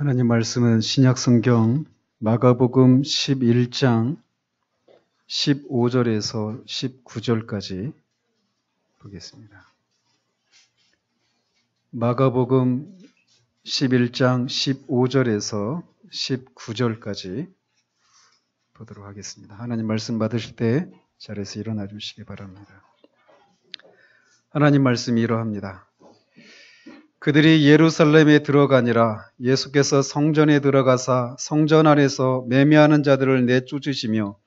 하나님 말씀은 신약성경 마가복음 11장 15절에서 19절까지 보겠습니다. 마가복음 11장 15절에서 19절까지 보도록 하겠습니다. 하나님 말씀 받으실 때 자리에서 일어나 주시기 바랍니다. 하나님 말씀이 이러합니다. 그들이 예루살렘에 들어가니라. 예수께서 성전에 들어가사 성전 안에서 매매하는 자들을 내쫓으시며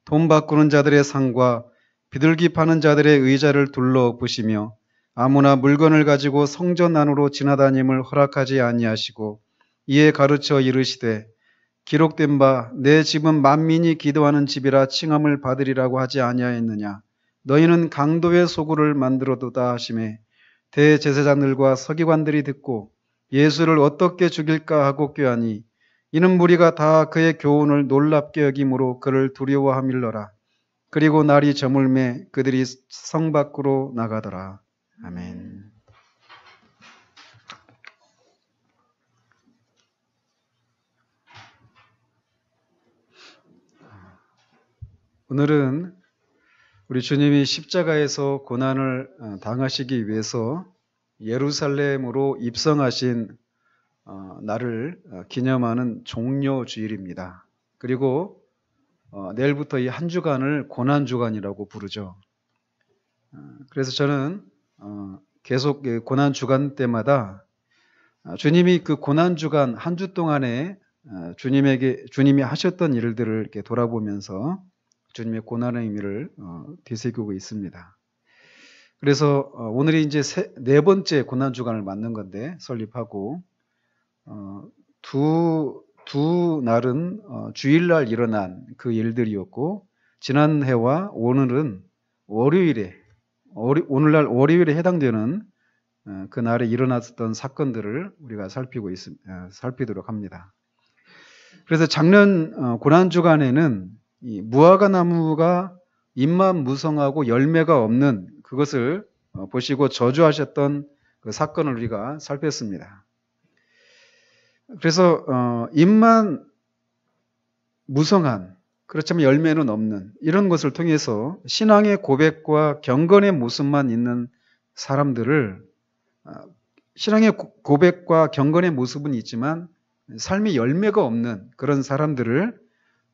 돈 바꾸는 자들의 상과 비둘기 파는 자들의 의자를 둘러보시며 아무나 물건을 가지고 성전 안으로 지나다님을 허락하지 아니하시고 이에 가르쳐 이르시되 기록된 바 내 집은 만민이 기도하는 집이라 칭함을 받으리라고 하지 아니하였느냐. 너희는 강도의 소굴을 만들어두다 하시매 대제사장들과 서기관들이 듣고 예수를 어떻게 죽일까 하고 꾀하니 이는 무리가 다 그의 교훈을 놀랍게 여김으로 그를 두려워함일러라. 그리고 날이 저물매 그들이 성 밖으로 나가더라. 아멘. 오늘은 우리 주님이 십자가에서 고난을 당하시기 위해서 예루살렘으로 입성하신 날을 기념하는 종료주일입니다. 그리고 내일부터 이 한 주간을 고난주간이라고 부르죠. 그래서 저는 계속 고난주간 때마다 주님이 그 고난주간 한 주 동안에 주님이 하셨던 일들을 이렇게 돌아보면서 주님의 고난의 의미를 되새기고 있습니다. 그래서 오늘이 이제 네 번째 고난주간을 맞는 건데 설립하고 두 날은 주일날 일어난 그 일들이었고 지난 해와 오늘은 오늘날 월요일에 해당되는 그 날에 일어났던 사건들을 우리가 살피도록 합니다. 그래서 작년 고난주간에는 이 무화과 나무가 잎만 무성하고 열매가 없는 그것을 보시고 저주하셨던 그 사건을 우리가 살폈습니다. 그래서 잎만 무성한, 그렇지만 열매는 없는 이런 것을 통해서 신앙의 고백과 경건의 모습만 있는 사람들을 신앙의 고백과 경건의 모습은 있지만 삶의 열매가 없는 그런 사람들을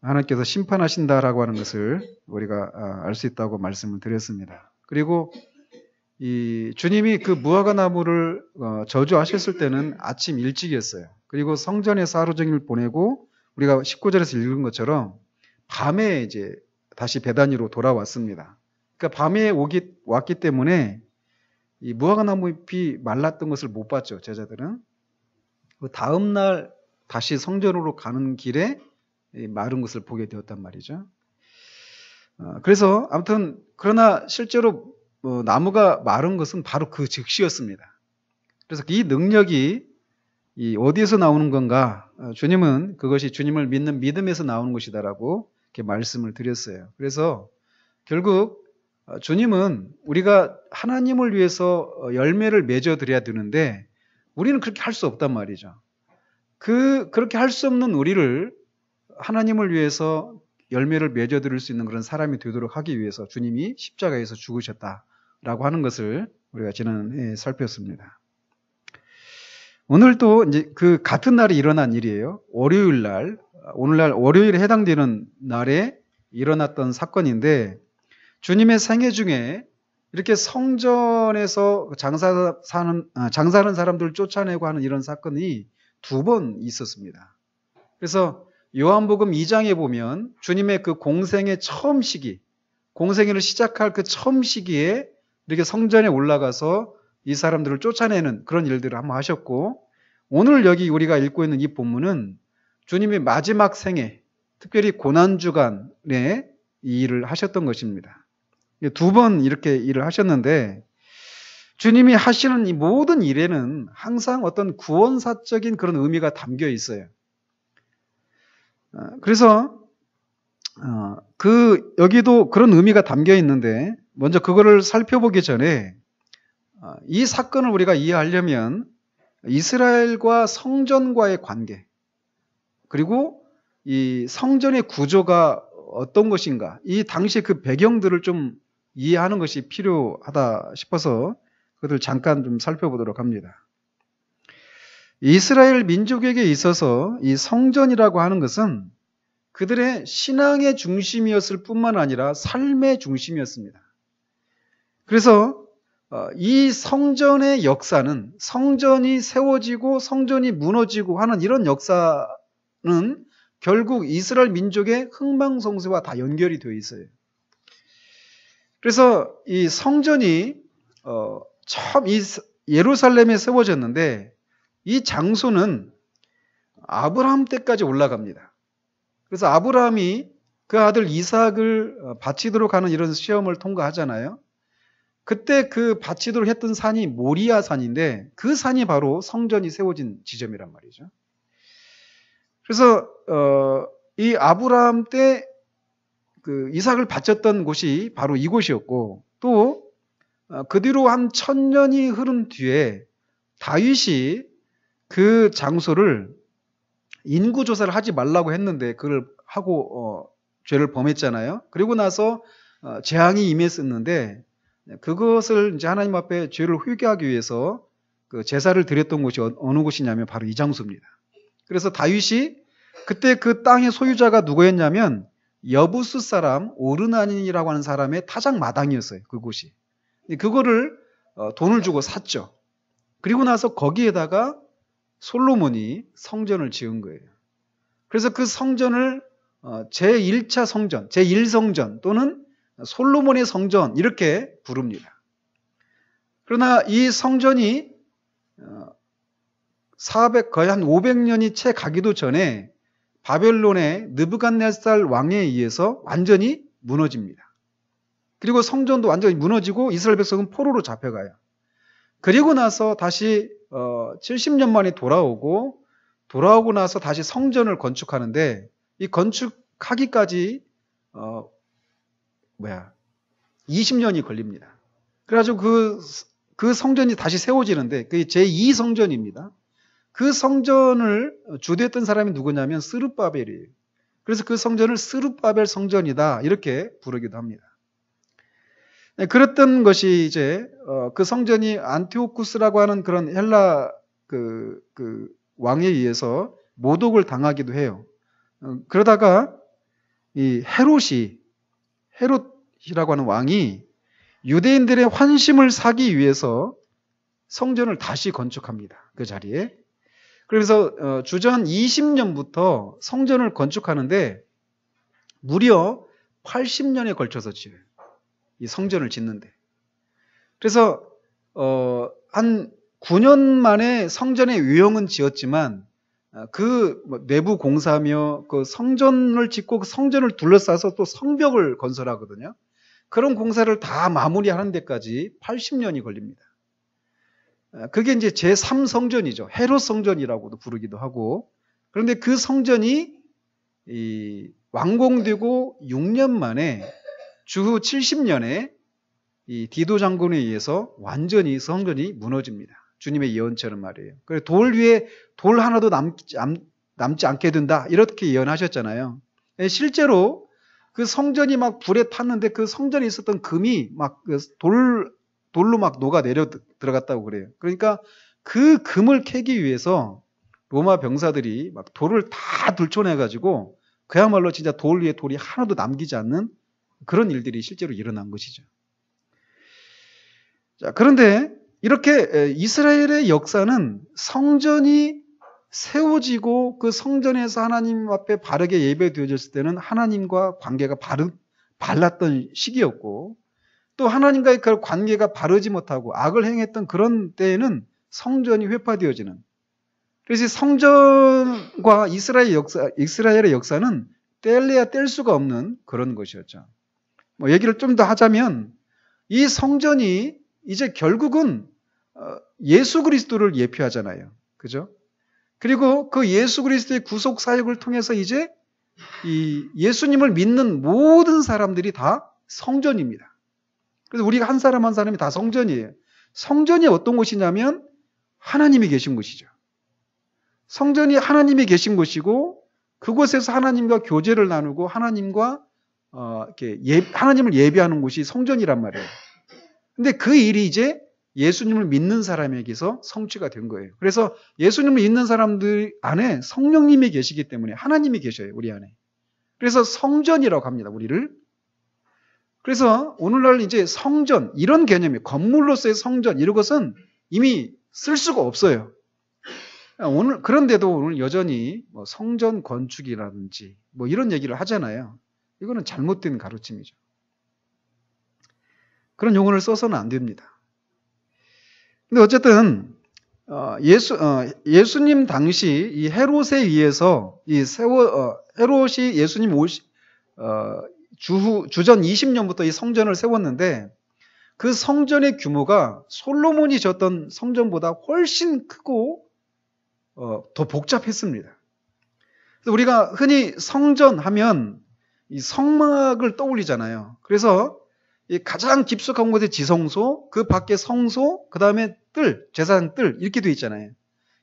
하나님께서 심판하신다라고 하는 것을 우리가 알 수 있다고 말씀을 드렸습니다. 그리고 이 주님이 그 무화과 나무를 저주하셨을 때는 아침 일찍이었어요. 그리고 성전에서 하루 종일 보내고 우리가 19절에서 읽은 것처럼 밤에 이제 다시 베다니로 돌아왔습니다. 그러니까 밤에 왔기 때문에 이 무화과 나무 잎이 말랐던 것을 못 봤죠, 제자들은. 그 다음 날 다시 성전으로 가는 길에 마른 것을 보게 되었단 말이죠. 그래서 아무튼 그러나 실제로 나무가 마른 것은 바로 그 즉시였습니다. 그래서 이 능력이 어디에서 나오는 건가? 주님은 그것이 주님을 믿는 믿음에서 나오는 것이다라고 이렇게 말씀을 드렸어요. 그래서 결국 주님은 우리가 하나님을 위해서 열매를 맺어드려야 되는데 우리는 그렇게 할 수 없단 말이죠. 그렇게 할 수 없는 우리를 하나님을 위해서 열매를 맺어드릴 수 있는 그런 사람이 되도록 하기 위해서 주님이 십자가에서 죽으셨다라고 하는 것을 우리가 지난해 살폈습니다. 오늘도 이제 그 같은 날에 일어난 일이에요. 오늘날 월요일에 해당되는 날에 일어났던 사건인데 주님의 생애 중에 이렇게 성전에서 장사하는 사람들을 쫓아내고 하는 이런 사건이 2번 있었습니다. 그래서 요한복음 2장에 보면 주님의 그 공생의 처음 시기, 공생애를 시작할 그 처음 시기에 이렇게 성전에 올라가서 이 사람들을 쫓아내는 그런 일들을 한번 하셨고, 오늘 여기 우리가 읽고 있는 이 본문은 주님의 마지막 생애, 특별히 고난주간에 이 일을 하셨던 것입니다. 2번 이렇게 일을 하셨는데 주님이 하시는 이 모든 일에는 항상 어떤 구원사적인 그런 의미가 담겨 있어요. 그래서 여기도 그런 의미가 담겨 있는데 먼저 그거를 살펴보기 전에 이 사건을 우리가 이해하려면 이스라엘과 성전과의 관계, 그리고 이 성전의 구조가 어떤 것인가, 이 당시의 그 배경들을 좀 이해하는 것이 필요하다 싶어서 그것을 잠깐 좀 살펴보도록 합니다. 이스라엘 민족에게 있어서 이 성전이라고 하는 것은 그들의 신앙의 중심이었을 뿐만 아니라 삶의 중심이었습니다. 그래서 이 성전의 역사는, 성전이 세워지고 성전이 무너지고 하는 이런 역사는 결국 이스라엘 민족의 흥망성쇠와 다 연결이 되어 있어요. 그래서 이 성전이 처음 이 예루살렘에 세워졌는데 이 장소는 아브라함 때까지 올라갑니다. 그래서 아브라함이 그 아들 이삭을 바치도록 하는 이런 시험을 통과하잖아요. 그때 그 바치도록 했던 산이 모리아 산인데 그 산이 바로 성전이 세워진 지점이란 말이죠. 그래서 이 아브라함 때 그 이삭을 바쳤던 곳이 바로 이곳이었고, 또 그 뒤로 한 1000년이 흐른 뒤에 다윗이 그 장소를 인구조사를 하지 말라고 했는데 그걸 하고 죄를 범했잖아요. 그리고 나서 재앙이 임했었는데 그것을 이제 하나님 앞에 죄를 회개하기 위해서 그 제사를 드렸던 곳이 어느 곳이냐면 바로 이 장소입니다. 그래서 다윗이 그때 그 땅의 소유자가 누구였냐면 여부스 사람 오르나닌이라고 하는 사람의 타작 마당이었어요. 그곳이. 그거를 돈을 주고 샀죠. 그리고 나서 거기에다가 솔로몬이 성전을 지은 거예요. 그래서 그 성전을 제1차 성전, 제1성전 또는 솔로몬의 성전 이렇게 부릅니다. 그러나 이 성전이 거의 한 500년이 채 가기도 전에 바벨론의 느부갓네살 왕에 의해서 완전히 무너집니다. 그리고 성전도 완전히 무너지고 이스라엘 백성은 포로로 잡혀가요. 그리고 나서 다시 70년 만에 돌아오고 나서 다시 성전을 건축하는데 이 건축하기까지 20년이 걸립니다. 그래가지고 그 성전이 다시 세워지는데 그게 제2성전입니다. 그 성전을 주도했던 사람이 누구냐면 스룹바벨이에요. 그래서 그 성전을 스룹바벨 성전이다 이렇게 부르기도 합니다. 그랬던 것이 이제 그 성전이 안티오쿠스라고 하는 그런 헬라 그 왕에 의해서 모독을 당하기도 해요. 그러다가 이 헤롯이라고 하는 왕이 유대인들의 환심을 사기 위해서 성전을 다시 건축합니다. 그 자리에. 그래서 주전 20년부터 성전을 건축하는데 무려 80년에 걸쳐서 지어요. 이 성전을 짓는데. 그래서 한 9년 만에 성전의 외형은 지었지만 그 내부 공사며 그 성전을 짓고 그 성전을 둘러싸서 또 성벽을 건설하거든요. 그런 공사를 다 마무리하는 데까지 80년이 걸립니다. 그게 이제 제3성전이죠. 헤롯 성전이라고도 부르기도 하고. 그런데 그 성전이 완공되고 6년 만에 주후 70년에 이 디도 장군에 의해서 완전히 성전이 무너집니다. 주님의 예언처럼 말이에요. 그래서 돌 위에 돌 하나도 남지 않게 된다 이렇게 예언하셨잖아요. 실제로 그 성전이 막 불에 탔는데 그 성전에 있었던 금이 막 돌로 막 녹아 내려 들어갔다고 그래요. 그러니까 그 금을 캐기 위해서 로마 병사들이 막 돌을 다 들춰내가지고 그야말로 진짜 돌 위에 돌이 하나도 남기지 않는 그런 일들이 실제로 일어난 것이죠. 자, 그런데 이렇게 이스라엘의 역사는 성전이 세워지고 그 성전에서 하나님 앞에 바르게 예배드려졌을 때는 하나님과 관계가 발랐던 시기였고, 또 하나님과의 그 관계가 바르지 못하고 악을 행했던 그런 때에는 성전이 회파되어지는, 그래서 성전과 이스라엘의 역사는 뗄래야 뗄 수가 없는 그런 것이었죠. 얘기를 좀 더 하자면 이 성전이 이제 결국은 예수 그리스도를 예표하잖아요. 그죠? 그리고 그 예수 그리스도의 구속 사역을 통해서 이제 이 예수님을 믿는 모든 사람들이 다 성전입니다. 그래서 우리가 한 사람 한 사람이 다 성전이에요. 성전이 어떤 곳이냐면 하나님이 계신 곳이죠. 성전이 하나님이 계신 곳이고 그곳에서 하나님과 교제를 나누고 하나님과 하나님을 예배하는 곳이 성전이란 말이에요. 근데 그 일이 이제 예수님을 믿는 사람에게서 성취가 된 거예요. 그래서 예수님을 믿는 사람들 안에 성령님이 계시기 때문에 하나님이 계셔요, 우리 안에. 그래서 성전이라고 합니다, 우리를. 그래서 오늘날 이제 성전, 이런 개념이 건물로서의 성전, 이런 것은 이미 쓸 수가 없어요. 그런데도 오늘 여전히 뭐 성전 건축이라든지 뭐 이런 얘기를 하잖아요. 이거는 잘못된 가르침이죠. 그런 용어를 써서는 안 됩니다. 근데 어쨌든 예수님 당시 이 헤롯에 의해서 헤롯이 예수님 주전 20년부터 이 성전을 세웠는데 그 성전의 규모가 솔로몬이 지었던 성전보다 훨씬 크고 더 복잡했습니다. 그래서 우리가 흔히 성전 하면 이 성막을 떠올리잖아요. 그래서 이 가장 깊숙한 곳에 지성소, 그 밖에 성소, 그 다음에 뜰, 제사장 뜰 이렇게 돼 있잖아요.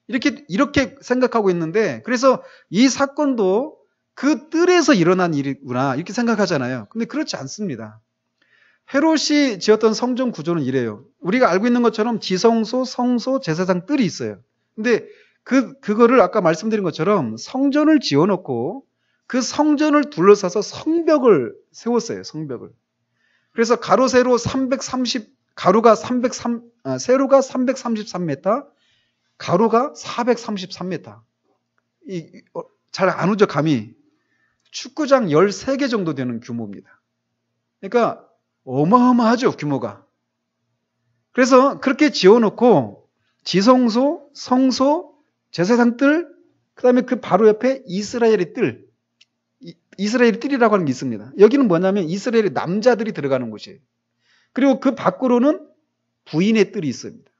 이렇게 생각하고 있는데 그래서 이 사건도 그 뜰에서 일어난 일이구나 이렇게 생각하잖아요. 근데 그렇지 않습니다. 헤롯이 지었던 성전 구조는 이래요. 우리가 알고 있는 것처럼 지성소, 성소, 제사장 뜰이 있어요. 근데 그거를 아까 말씀드린 것처럼 성전을 지어놓고 그 성전을 둘러싸서 성벽을 세웠어요. 성벽을. 그래서 세로가 333m, 가로가 433m. 잘 안 오죠, 감이. 축구장 13개 정도 되는 규모입니다. 그러니까 어마어마하죠, 규모가. 그래서 그렇게 지어놓고 지성소, 성소, 제사장 뜰, 그 다음에 그 바로 옆에 이스라엘의 뜰, 이스라엘의 뜰이라고 하는 게 있습니다. 여기는 뭐냐면 이스라엘의 남자들이 들어가는 곳이에요. 그리고 그 밖으로는 부인의 뜰이 있습니다.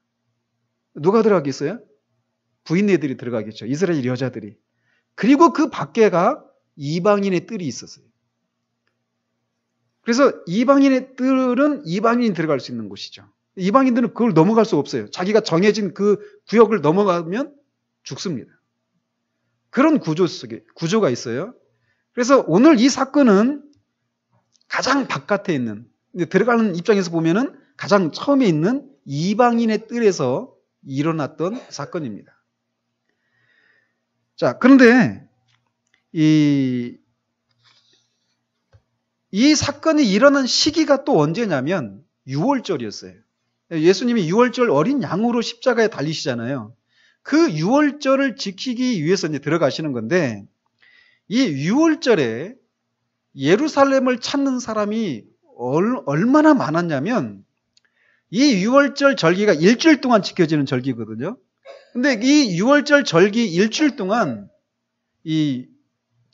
누가 들어가겠어요? 부인네들이 들어가겠죠. 이스라엘 여자들이. 그리고 그 밖에가 이방인의 뜰이 있었어요. 그래서 이방인의 뜰은 이방인이 들어갈 수 있는 곳이죠. 이방인들은 그걸 넘어갈 수 없어요. 자기가 정해진 그 구역을 넘어가면 죽습니다. 그런 구조가 있어요. 그래서 오늘 이 사건은 가장 바깥에 있는, 들어가는 입장에서 보면은 가장 처음에 있는 이방인의 뜰에서 일어났던 사건입니다. 자, 그런데 이 사건이 일어난 시기가 또 언제냐면 6월절이었어요. 예수님이 6월절 어린 양으로 십자가에 달리시잖아요. 그 6월절을 지키기 위해서 이제 들어가시는 건데 이 6월절에 예루살렘을 찾는 사람이 얼마나 많았냐면 이 6월절 절기가 일주일 동안 지켜지는 절기거든요. 근데 이 6월절 절기 일주일 동안 이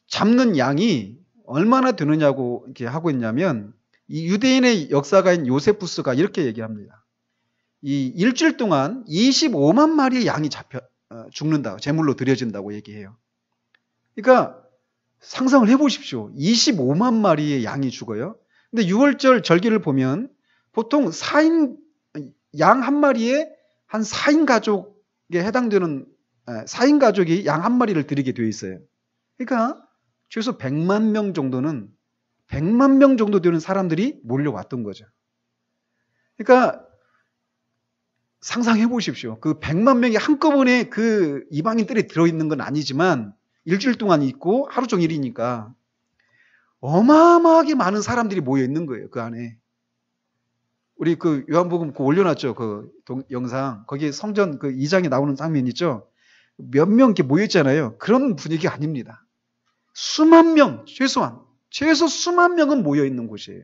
잡는 양이 얼마나 되느냐고 이렇게 하고 있냐면 이 유대인의 역사가인 요세푸스가 이렇게 얘기합니다. 이 일주일 동안 25만 마리의 양이 죽는다, 제물로 드려진다고 얘기해요. 그러니까 상상을 해보십시오. 25만 마리의 양이 죽어요. 근데 6월절 절기를 보면 보통 양 한 마리에 한 4인 가족에 해당되는 4인 가족이 양 한 마리를 드리게 되어 있어요. 그러니까 최소 100만 명 정도 되는 사람들이 몰려왔던 거죠. 그러니까 상상해 보십시오. 그 100만 명이 한꺼번에 그 이방인들이 들어있는 건 아니지만 일주일 동안 있고 하루 종일이니까 어마어마하게 많은 사람들이 모여 있는 거예요. 그 안에. 우리 그 요한복음 올려놨죠. 그 영상. 거기 성전 그 2장에 나오는 장면 있죠. 몇 명 이렇게 모여 있잖아요. 그런 분위기 아닙니다. 수만 명, 최소 수만 명은 모여 있는 곳이에요.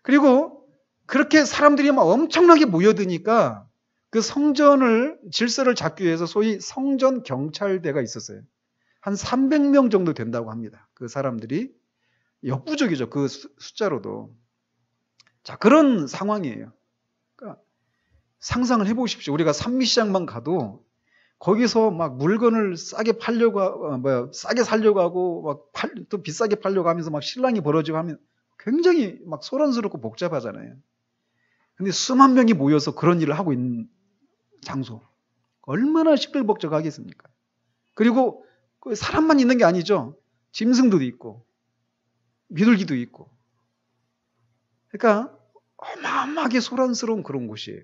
그리고 그렇게 사람들이 막 엄청나게 모여드니까 그 성전을 질서를 잡기 위해서 소위 성전 경찰대가 있었어요. 한 300명 정도 된다고 합니다. 그 사람들이 역부족이죠. 그 숫자로도. 자, 그런 상황이에요. 그러니까 상상을 해보십시오. 우리가 산미시장만 가도 거기서 막 물건을 싸게 싸게 살려고 하고 또 비싸게 팔려고 하면서 막 실랑이 벌어지고 하면 굉장히 막 소란스럽고 복잡하잖아요. 근데 수만 명이 모여서 그런 일을 하고 있는 장소. 얼마나 시끌벅적하겠습니까? 그리고 그 사람만 있는 게 아니죠. 짐승도 있고 비둘기도 있고. 그러니까 어마어마하게 소란스러운 그런 곳이에요.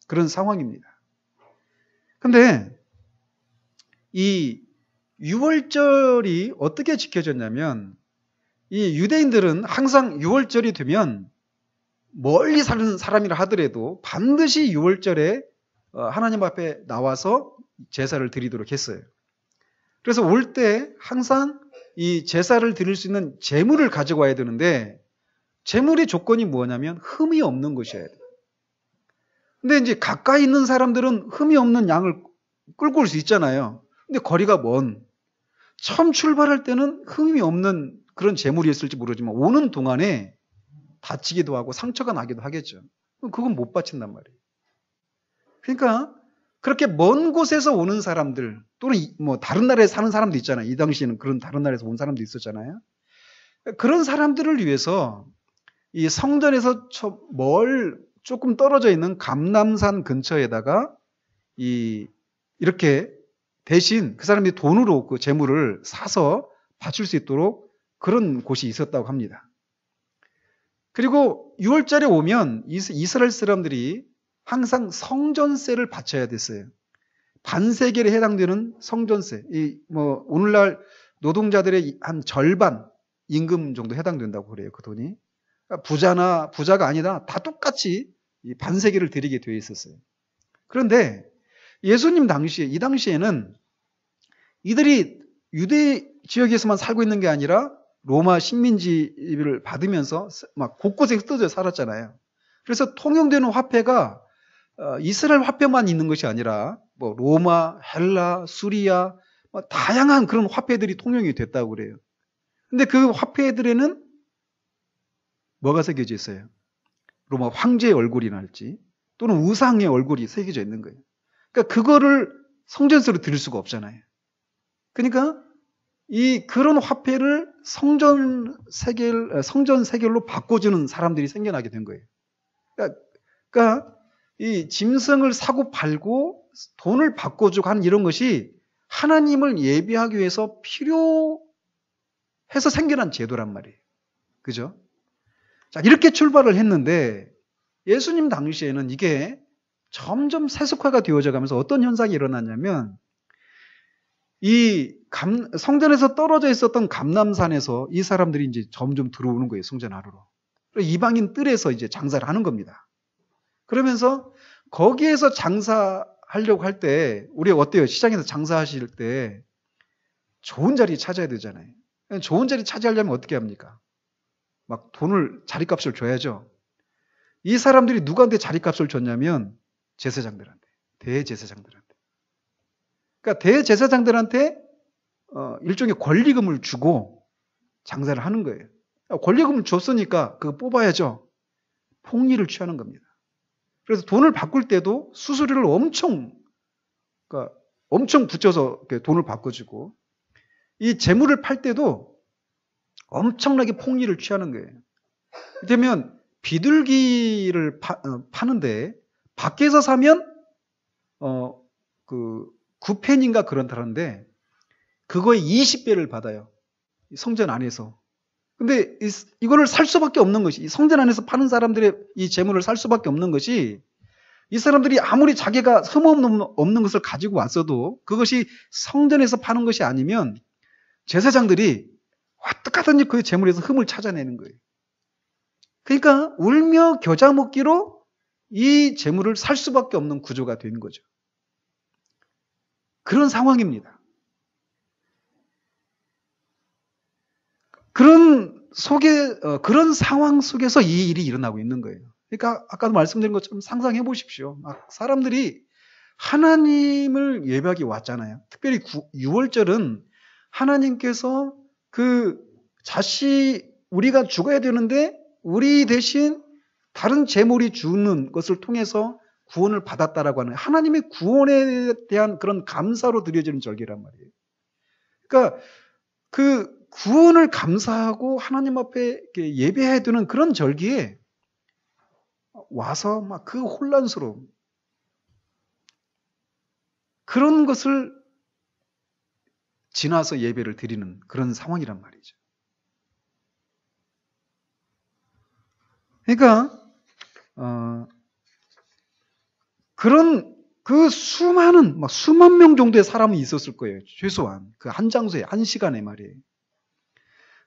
그런 상황입니다. 근데 이 유월절이 어떻게 지켜졌냐면 이 유대인들은 항상 유월절이 되면 멀리 사는 사람이라 하더라도 반드시 유월절에 하나님 앞에 나와서 제사를 드리도록 했어요. 그래서 올 때 항상 이 제사를 드릴 수 있는 제물을 가지고 와야 되는데 제물의 조건이 뭐냐면 흠이 없는 것이어야 돼요. 근데 이제 가까이 있는 사람들은 흠이 없는 양을 끌고 올 수 있잖아요. 근데 거리가 먼. 처음 출발할 때는 흠이 없는 그런 제물이었을지 모르지만 오는 동안에 다치기도 하고 상처가 나기도 하겠죠. 그건 못 바친단 말이에요. 그러니까 그렇게 먼 곳에서 오는 사람들 또는 뭐 다른 나라에 사는 사람도 있잖아요. 이 당시에는 그런 다른 나라에서 온 사람도 있었잖아요. 그런 사람들을 위해서 이 성전에서 조금 떨어져 있는 감람산 근처에다가 이렇게 대신 그 사람이 돈으로 그 재물을 사서 바칠 수 있도록 그런 곳이 있었다고 합니다. 그리고 6월절에 오면 이스라엘 사람들이 항상 성전세를 바쳐야 됐어요. 반세겔에 해당되는 성전세. 오늘날 노동자들의 한 절반 임금 정도 해당된다고 그래요. 그 돈이. 그러니까 부자가 아니다. 다 똑같이 이 반세겔을 드리게 되어 있었어요. 그런데 예수님 이 당시에는 이들이 유대 지역에서만 살고 있는 게 아니라 로마 식민지를 받으면서 막 곳곳에 흩어져 살았잖아요. 그래서 통용되는 화폐가 이스라엘 화폐만 있는 것이 아니라 뭐 로마, 헬라, 수리아 다양한 그런 화폐들이 통용이 됐다고 그래요. 근데 그 화폐들에는 뭐가 새겨져 있어요? 로마 황제의 얼굴이랄지 또는 우상의 얼굴이 새겨져 있는 거예요. 그러니까 그거를 성전세로 드릴 수가 없잖아요. 그러니까 그런 화폐를 성전 세겔로 바꿔주는 사람들이 생겨나게 된 거예요. 그러니까 이 짐승을 사고 팔고 돈을 바꿔주고 하는 이런 것이 하나님을 예배하기 위해서 필요해서 생겨난 제도란 말이에요. 그죠? 자, 이렇게 출발을 했는데 예수님 당시에는 이게 점점 세속화가 되어져 가면서 어떤 현상이 일어났냐면 성전에서 떨어져 있었던 감람산에서 이 사람들이 이제 점점 들어오는 거예요. 성전 안으로. 이방인 뜰에서 이제 장사를 하는 겁니다. 그러면서 거기에서 장사하려고 할 때 우리 어때요? 시장에서 장사하실 때 좋은 자리 찾아야 되잖아요. 좋은 자리 차지하려면 어떻게 합니까? 막 자리값을 줘야죠. 이 사람들이 누구한테 자리값을 줬냐면 제사장들한테, 대제사장들한테. 그러니까 대제사장들한테 일종의 권리금을 주고 장사를 하는 거예요. 권리금을 줬으니까 그거 뽑아야죠. 폭리를 취하는 겁니다. 그래서 돈을 바꿀 때도 수수료를 엄청 붙여서 돈을 바꿔주고 이 재물을 팔 때도 엄청나게 폭리를 취하는 거예요. 그러면 비둘기를 파는데 밖에서 사면 9펜인가 그런다는데 그거의 20배를 받아요. 성전 안에서. 근데 이거를 살 수밖에 없는 것이 성전 안에서 파는 사람들의 이 재물을 살 수밖에 없는 것이 이 사람들이 아무리 자기가 흠없는 것을 가지고 왔어도 그것이 성전에서 파는 것이 아니면 제사장들이 어떡하든지 그 재물에서 흠을 찾아내는 거예요. 그러니까 울며 겨자 먹기로 이 재물을 살 수밖에 없는 구조가 된 거죠. 그런 상황입니다. 그런 상황 속에서 이 일이 일어나고 있는 거예요. 그러니까 아까도 말씀드린 것처럼 상상해 보십시오. 사람들이 하나님을 예배하기 왔잖아요. 특별히 6월절은 하나님께서 우리가 죽어야 되는데 우리 대신 다른 제물이 주는 것을 통해서 구원을 받았다라고 하는 하나님의 구원에 대한 그런 감사로 드려지는 절기란 말이에요. 그러니까 그 구원을 감사하고 하나님 앞에 예배해야 되는 그런 절기에 와서 막 그 혼란스러움. 그런 것을 지나서 예배를 드리는 그런 상황이란 말이죠. 그러니까 그런 그 수많은 수만 명 정도의 사람이 있었을 거예요. 최소한 그 한 장소에 한 시간에 말이에요.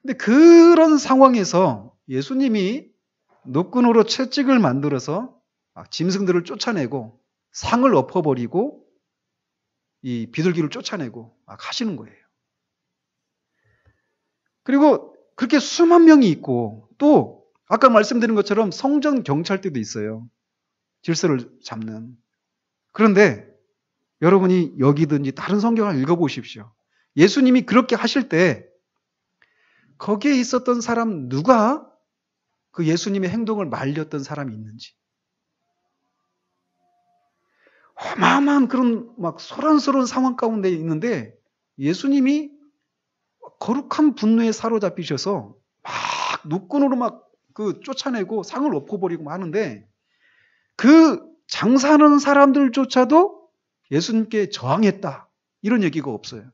근데 그런 상황에서 예수님이 노끈으로 채찍을 만들어서 짐승들을 쫓아내고 상을 엎어버리고 이 비둘기를 쫓아내고 가시는 거예요. 그리고 그렇게 수만 명이 있고 또 아까 말씀드린 것처럼 성전 경찰대도 있어요. 질서를 잡는. 그런데 여러분이 여기든지 다른 성경을 읽어보십시오. 예수님이 그렇게 하실 때 거기에 있었던 사람 누가 그 예수님의 행동을 말렸던 사람이 있는지. 어마어마한 그런 소란스러운 상황 가운데 있는데 예수님이 거룩한 분노에 사로잡히셔서 노끈으로 쫓아내고 상을 엎어버리고 하는데 그 장사하는 사람들조차도 예수님께 저항했다. 이런 얘기가 없어요.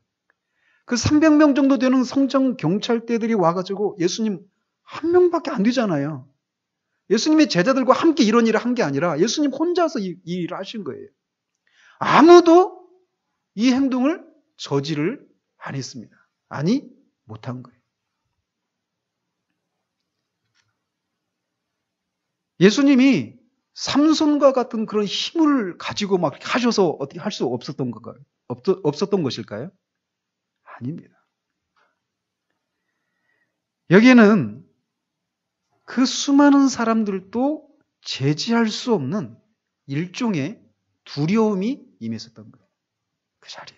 그 300명 정도 되는 성전 경찰대들이 와가지고 예수님 한 명밖에 안 되잖아요. 예수님의 제자들과 함께 이런 일을 한 게 아니라 예수님 혼자서 이 일을 하신 거예요. 아무도 이 행동을 저지를 안 했습니다. 아니, 못한 거예요. 예수님이 삼손과 같은 그런 힘을 가지고 하셔서 어떻게 할 수 없었던 건가요? 없었던 것일까요? 아닙니다. 여기에는 그 수많은 사람들도 제지할 수 없는 일종의 두려움이 임했었던 거예요. 그 자리에.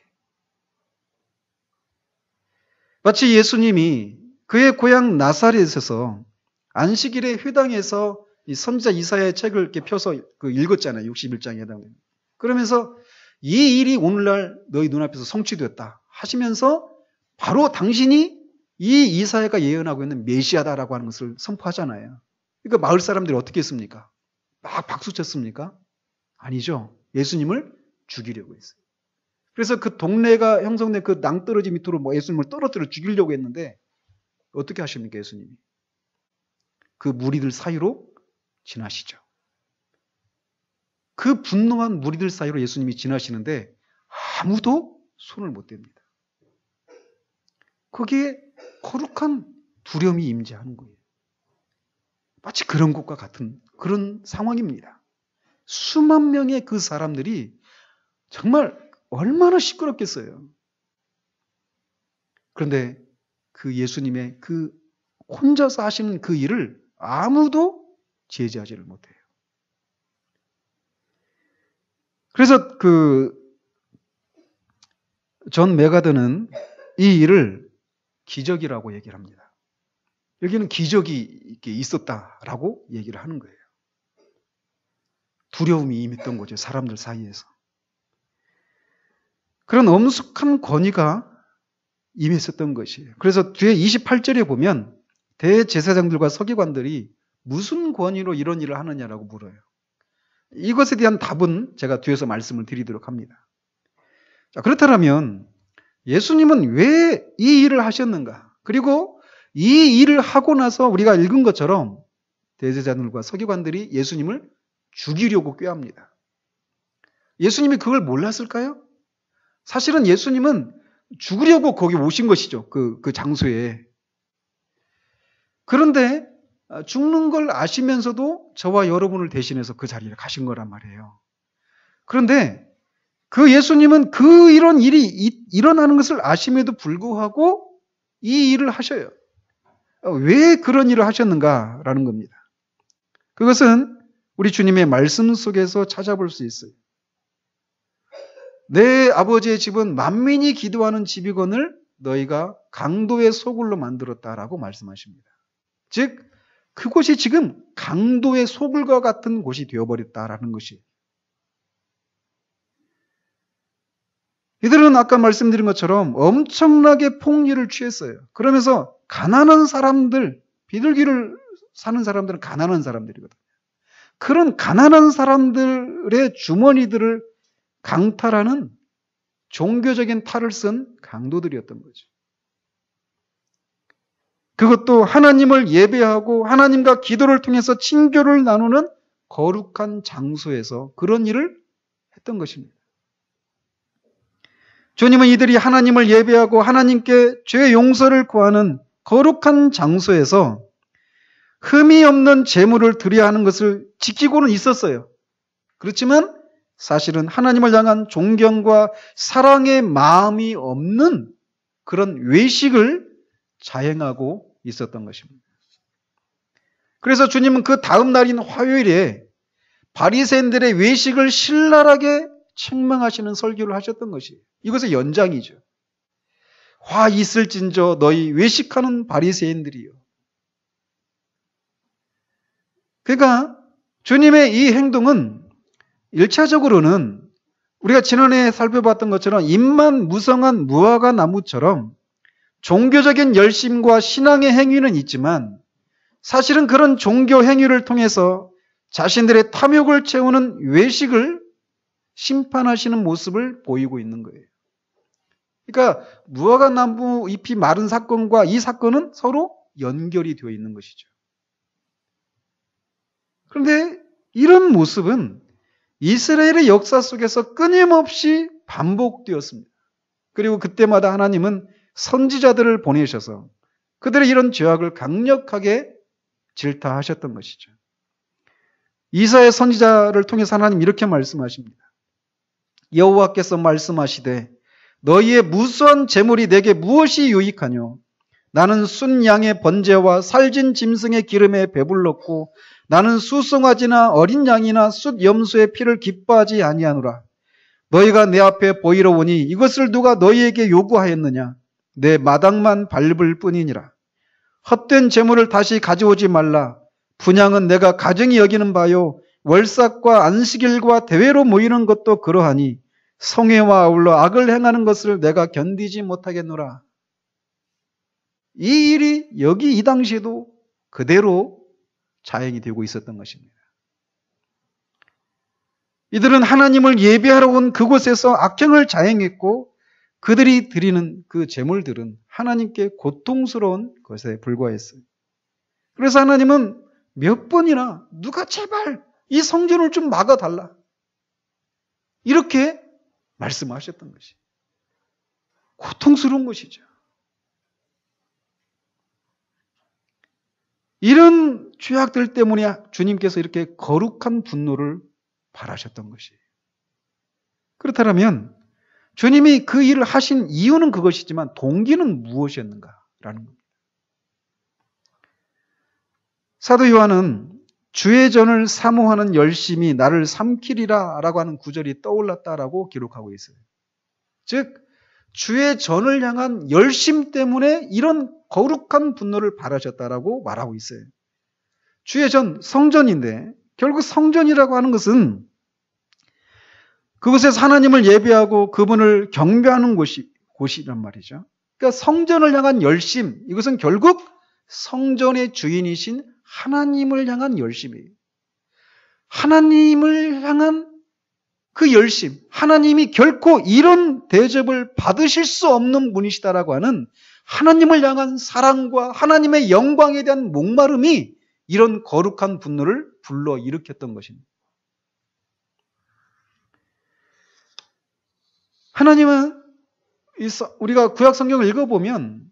마치 예수님이 그의 고향 나사렛에서 안식일에 회당에서 이 선지자 이사야의 책을 이렇게 펴서 읽었잖아요. 61장에 해당되는. 그러면서 이 일이 오늘날 너희 눈앞에서 성취되었다 하시면서 바로 당신이 이 이사야가 예언하고 있는 메시아다라고 하는 것을 선포하잖아요. 그러니까 마을 사람들이 어떻게 했습니까? 막 박수 쳤습니까? 아니죠. 예수님을 죽이려고 했어요. 그래서 그 동네가 형성된 그 낭떠러지 밑으로 예수님을 떨어뜨려 죽이려고 했는데 어떻게 하십니까, 예수님이? 그 무리들 사이로 지나시죠. 그 분노한 무리들 사이로 예수님이 지나시는데 아무도 손을 못 댑니다. 거기에 거룩한 두려움이 임재하는 거예요. 마치 그런 것과 같은 그런 상황입니다. 수만 명의 그 사람들이 정말 얼마나 시끄럽겠어요. 그런데 그 예수님의 그 혼자서 하시는 그 일을 아무도 제지하지를 못해요. 그래서 존 메가드는 이 일을 기적이라고 얘기를 합니다. 여기는 기적이 있었다라고 얘기를 하는 거예요. 두려움이 임했던 거죠. 사람들 사이에서. 그런 엄숙한 권위가 임했었던 것이에요. 그래서 뒤에 28절에 보면 대제사장들과 서기관들이 무슨 권위로 이런 일을 하느냐라고 물어요. 이것에 대한 답은 제가 뒤에서 말씀을 드리도록 합니다. 자, 그렇다면 예수님은 왜 이 일을 하셨는가? 그리고 이 일을 하고 나서 우리가 읽은 것처럼 대제사장들과 서기관들이 예수님을 죽이려고 꾀합니다. 예수님이 그걸 몰랐을까요? 사실은 예수님은 죽으려고 거기 오신 것이죠. 그 장소에. 그런데 죽는 걸 아시면서도 저와 여러분을 대신해서 그 자리에 가신 거란 말이에요. 그런데 그 예수님은 이런 일이 일어나는 것을 아심에도 불구하고 이 일을 하셔요. 왜 그런 일을 하셨는가라는 겁니다. 그것은 우리 주님의 말씀 속에서 찾아볼 수 있어요. 내 아버지의 집은 만민이 기도하는 집이거늘 너희가 강도의 소굴로 만들었다라고 말씀하십니다. 즉 그곳이 지금 강도의 소굴과 같은 곳이 되어버렸다라는 것이. 이들은 아까 말씀드린 것처럼 엄청나게 폭리를 취했어요. 그러면서 가난한 사람들, 비둘기를 사는 사람들은 가난한 사람들이거든요. 그런 가난한 사람들의 주머니들을 강탈하는 종교적인 탈을 쓴 강도들이었던 거죠. 그것도 하나님을 예배하고 하나님과 기도를 통해서 친교를 나누는 거룩한 장소에서 그런 일을 했던 것입니다. 주님은 이들이 하나님을 예배하고 하나님께 죄 용서를 구하는 거룩한 장소에서 흠이 없는 제물을 드려야 하는 것을 지키고는 있었어요. 그렇지만 사실은 하나님을 향한 존경과 사랑의 마음이 없는 그런 외식을 자행하고 있었던 것입니다. 그래서 주님은 그 다음 날인 화요일에 바리새인들의 외식을 신랄하게 책망하시는 설교를 하셨던 것이에요. 이것의 연장이죠. 화 있을진저 너희 외식하는 바리새인들이요. 그러니까 주님의 이 행동은 1차적으로는 우리가 지난해 살펴봤던 것처럼 잎만 무성한 무화과 나무처럼 종교적인 열심과 신앙의 행위는 있지만 사실은 그런 종교 행위를 통해서 자신들의 탐욕을 채우는 외식을 심판하시는 모습을 보이고 있는 거예요. 그러니까 무화과 나무 잎이 마른 사건과 이 사건은 서로 연결이 되어 있는 것이죠. 그런데 이런 모습은 이스라엘의 역사 속에서 끊임없이 반복되었습니다. 그리고 그때마다 하나님은 선지자들을 보내셔서 그들의 이런 죄악을 강력하게 질타하셨던 것이죠. 이사야 선지자를 통해서 하나님 이렇게 말씀하십니다. 여호와께서 말씀하시되 너희의 무수한 재물이 내게 무엇이 유익하뇨? 나는 순 양의 번제와 살진 짐승의 기름에 배불렀고 나는 수송아지나 어린 양이나 숫 염소의 피를 기뻐하지 아니하노라. 너희가 내 앞에 보이러 오니 이것을 누가 너희에게 요구하였느냐? 내 마당만 밟을 뿐이니라. 헛된 재물을 다시 가져오지 말라. 분향은 내가 가증히 여기는 바요. 월삭과 안식일과 대회로 모이는 것도 그러하니 성회와 아울러 악을 행하는 것을 내가 견디지 못하겠노라. 이 일이 여기 이 당시에도 그대로 자행이 되고 있었던 것입니다. 이들은 하나님을 예배하러 온 그곳에서 악행을 자행했고 그들이 드리는 그 제물들은 하나님께 고통스러운 것에 불과했어요. 그래서 하나님은 몇 번이나 누가 제발 이 성전을 좀 막아달라 이렇게 말씀하셨던 것이 고통스러운 것이죠. 이런 죄악들 때문에 주님께서 이렇게 거룩한 분노를 발하셨던 것이에요. 그렇다면 주님이 그 일을 하신 이유는 그것이지만 동기는 무엇이었는가라는 겁니다. 사도 요한은 주의 전을 사모하는 열심이 나를 삼키리라 라고 하는 구절이 떠올랐다라고 기록하고 있어요. 즉 주의 전을 향한 열심 때문에 이런 거룩한 분노를 발하셨다라고 말하고 있어요. 주의 전, 성전인데 결국 성전이라고 하는 것은 그곳에서 하나님을 예배하고 그분을 경배하는 곳이란 말이죠. 그러니까 성전을 향한 열심, 이것은 결국 성전의 주인이신 하나님을 향한 열심이에요. 하나님을 향한 그 열심, 하나님이 결코 이런 대접을 받으실 수 없는 분이시다라고 하는 하나님을 향한 사랑과 하나님의 영광에 대한 목마름이 이런 거룩한 분노를 불러일으켰던 것입니다. 하나님은 우리가 구약 성경을 읽어보면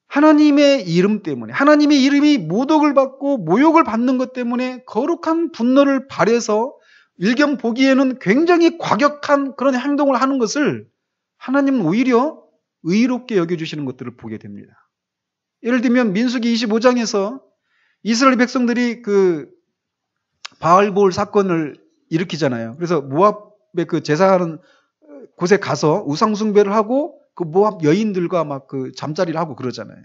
하나님의 이름 때문에 하나님의 이름이 모독을 받고 모욕을 받는 것 때문에 거룩한 분노를 발해서 일견 보기에는 굉장히 과격한 그런 행동을 하는 것을 하나님은 오히려 의롭게 여겨주시는 것들을 보게 됩니다. 예를 들면 민수기 25장에서 이스라엘 백성들이 그 바알볼 사건을 일으키잖아요. 그래서 모압의 그 제사하는 곳에 가서 우상숭배를 하고 그 모압 여인들과 막 그 잠자리를 하고 그러잖아요.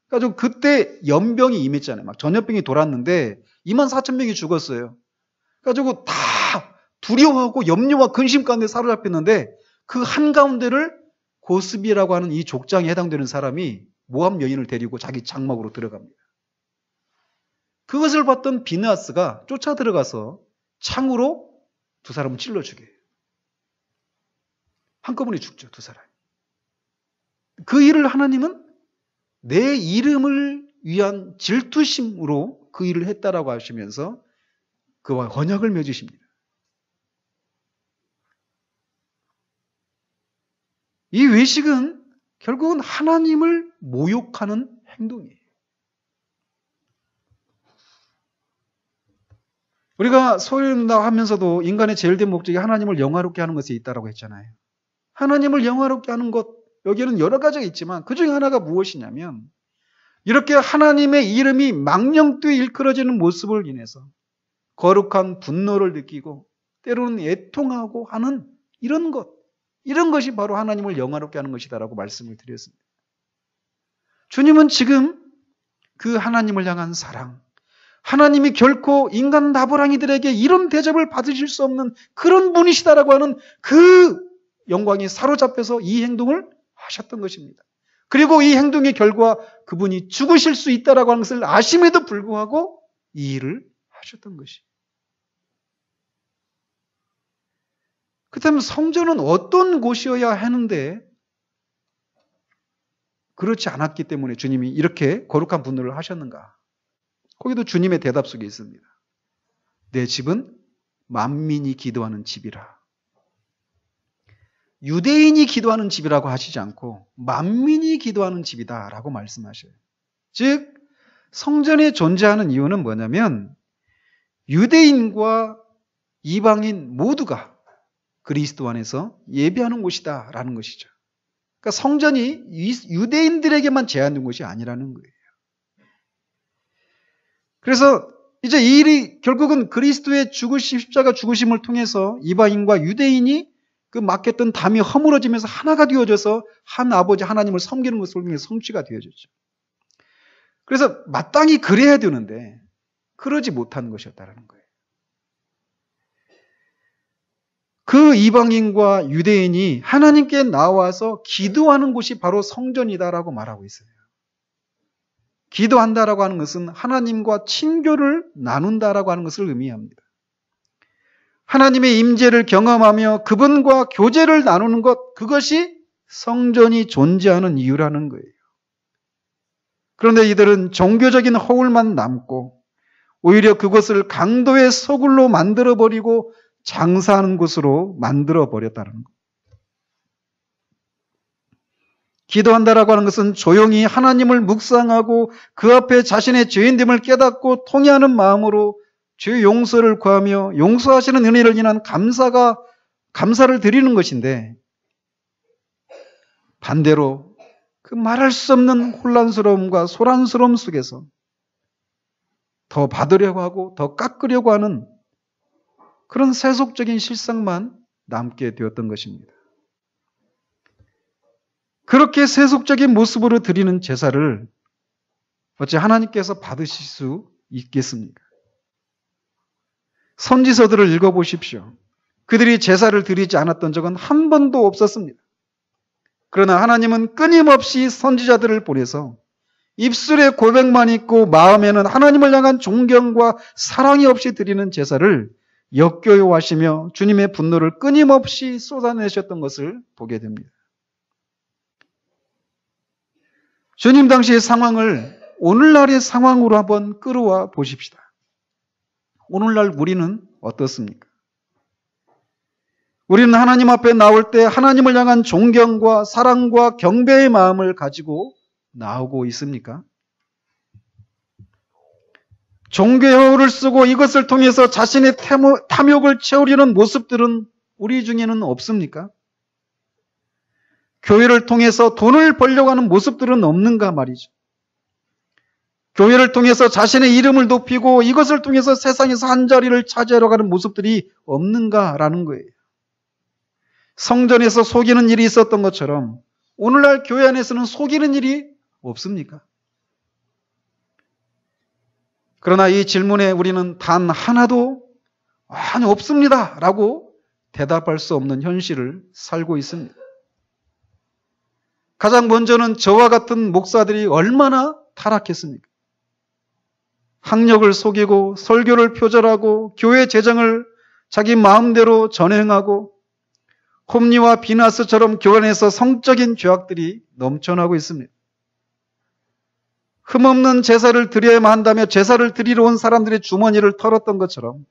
그래가지고 그때 연병이 임했잖아요. 막 전염병이 돌았는데 24,000명이 죽었어요. 그래가지고 다 두려워하고 염려와 근심 가운데 사로잡혔는데 그 한가운데를 고스비라고 하는 이 족장에 해당되는 사람이 모압 여인을 데리고 자기 장막으로 들어갑니다. 그것을 봤던 비느하스가 쫓아 들어가서 창으로 두 사람을 찔러 죽여요. 한꺼번에 죽죠, 두 사람이. 그 일을 하나님은 내 이름을 위한 질투심으로 그 일을 했다라고 하시면서 그와 언약을 맺으십니다. 이 외식은 결국은 하나님을 모욕하는 행동이에요. 우리가 소유한다 하면서도 인간의 제일된 목적이 하나님을 영화롭게 하는 것에 있다고 했잖아요. 하나님을 영화롭게 하는 것, 여기에는 여러 가지가 있지만 그 중에 하나가 무엇이냐면 이렇게 하나님의 이름이 망령되이 일컬어지는 모습을 인해서 거룩한 분노를 느끼고 때로는 애통하고 하는 이런 것이 바로 하나님을 영화롭게 하는 것이다라고 말씀을 드렸습니다. 주님은 지금 그 하나님을 향한 사랑, 하나님이 결코 인간 나부랑이들에게 이런 대접을 받으실 수 없는 그런 분이시다라고 하는 그 영광에 사로잡혀서 이 행동을 하셨던 것입니다. 그리고 이 행동의 결과 그분이 죽으실 수 있다라고 하는 것을 아심에도 불구하고 이 일을 하셨던 것이에요. 그렇다면 성전은 어떤 곳이어야 하는데 그렇지 않았기 때문에 주님이 이렇게 거룩한 분노를 하셨는가? 거기도 주님의 대답 속에 있습니다. 내 집은 만민이 기도하는 집이라. 유대인이 기도하는 집이라고 하시지 않고 만민이 기도하는 집이다라고 말씀하셔요. 즉 성전에 존재하는 이유는 뭐냐면 유대인과 이방인 모두가 그리스도 안에서 예배하는 곳이다라는 것이죠. 그러니까 성전이 유대인들에게만 제한된 곳이 아니라는 거예요. 그래서 이제 이 일이 결국은 그리스도의 십자가 죽으심을 통해서 이방인과 유대인이 그 맡겼던 담이 허물어지면서 하나가 되어져서 한 아버지 하나님을 섬기는 것을 통해 성취가 되어졌죠. 그래서 마땅히 그래야 되는데 그러지 못한 것이었다는 거예요. 그 이방인과 유대인이 하나님께 나와서 기도하는 곳이 바로 성전이다라고 말하고 있어요. 기도한다라고 하는 것은 하나님과 친교를 나눈다라고 하는 것을 의미합니다. 하나님의 임재를 경험하며 그분과 교제를 나누는 것, 그것이 성전이 존재하는 이유라는 거예요. 그런데 이들은 종교적인 허울만 남고 오히려 그것을 강도의 소굴로 만들어버리고 장사하는 곳으로 만들어버렸다는 것. 기도한다라고 하는 것은 조용히 하나님을 묵상하고 그 앞에 자신의 죄인됨을 깨닫고 통회하는 마음으로 죄 용서를 구하며 용서하시는 은혜를 인한 감사를 드리는 것인데 반대로 그 말할 수 없는 혼란스러움과 소란스러움 속에서 더 받으려고 하고 더 깎으려고 하는 그런 세속적인 실상만 남게 되었던 것입니다. 그렇게 세속적인 모습으로 드리는 제사를 어찌 하나님께서 받으실 수 있겠습니까? 선지서들을 읽어보십시오. 그들이 제사를 드리지 않았던 적은 한 번도 없었습니다. 그러나 하나님은 끊임없이 선지자들을 보내서 입술에 고백만 있고 마음에는 하나님을 향한 존경과 사랑이 없이 드리는 제사를 역겨워하시며 주님의 분노를 끊임없이 쏟아내셨던 것을 보게 됩니다. 주님 당시의 상황을 오늘날의 상황으로 한번 끌어와 보십시다. 오늘날 우리는 어떻습니까? 우리는 하나님 앞에 나올 때 하나님을 향한 존경과 사랑과 경배의 마음을 가지고 나오고 있습니까? 종교의 허울을 쓰고 이것을 통해서 자신의 탐욕을 채우려는 모습들은 우리 중에는 없습니까? 교회를 통해서 돈을 벌려고 하는 모습들은 없는가 말이죠. 교회를 통해서 자신의 이름을 높이고 이것을 통해서 세상에서 한 자리를 차지하려 하는 모습들이 없는가라는 거예요. 성전에서 속이는 일이 있었던 것처럼 오늘날 교회 안에서는 속이는 일이 없습니까? 그러나 이 질문에 우리는 단 하나도 아니 없습니다 라고 대답할 수 없는 현실을 살고 있습니다. 가장 먼저는 저와 같은 목사들이 얼마나 타락했습니까? 학력을 속이고 설교를 표절하고 교회 재정을 자기 마음대로 전행하고 홈리와 비나스처럼 교회 안에서 성적인 죄악들이 넘쳐나고 있습니다. 흠없는 제사를 드려야만 한다며 제사를 드리러 온 사람들의 주머니를 털었던 것처럼